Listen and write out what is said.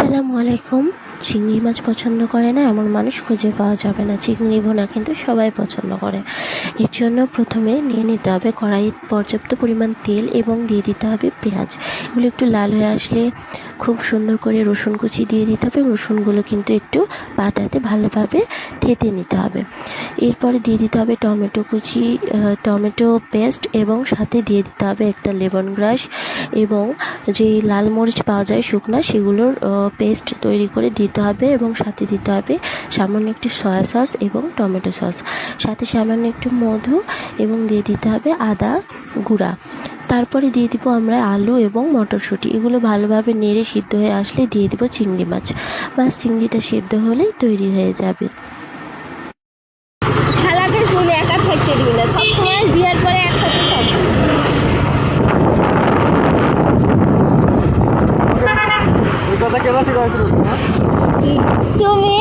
আসসালামু আলাইকুম। চিংড়ি মাছ পছন্দ করে না এমন মানুষ খুঁজে পাওয়া যাবে না। চিংড়ি ভুনা কিন্তু সবাই পছন্দ করে। এর জন্য প্রথমে নিয়ে নিতে হবে কড়াইয়ে পর্যাপ্ত পরিমাণ তেল এবং দিয়ে দিতে হবে পেঁয়াজ। এগুলো একটু লাল হয়ে আসলে খুব সুন্দর করে রসুন কুচি দিয়ে দিতে হবে। রসুনগুলো কিন্তু একটু পাটাতে ভালোভাবে থেতে নিতে হবে। এরপরে দিয়ে দিতে হবে টমেটো কুচি, টমেটো পেস্ট এবং সাথে দিয়ে দিতে হবে একটা লেমন গ্রাস এবং যে লাল মরিচ পাওয়া যায় শুকনা, সেগুলোর পেস্ট তৈরি করে দিতে হবে এবং সাথে দিতে হবে সামান্য একটু সয়া সস এবং টমেটো সস, সাথে সামান্য একটু মধু এবং দিয়ে দিতে হবে আদা গুঁড়া। তারপরে দিয়ে দিব আমরা আলু এবং মটরশুঁটি। এগুলো ভালোভাবে নেড়ে সিদ্ধ হয়ে আসলে দিয়ে দিব চিংড়ি মাছ। বাস, চিংড়িটা সিদ্ধ হলেই তৈরি হয়ে যাবে। শালাকে শুনে একা থাকতে দিবি না, সবসময় বিয়ার পরে একসাথে থাকবি। তুমি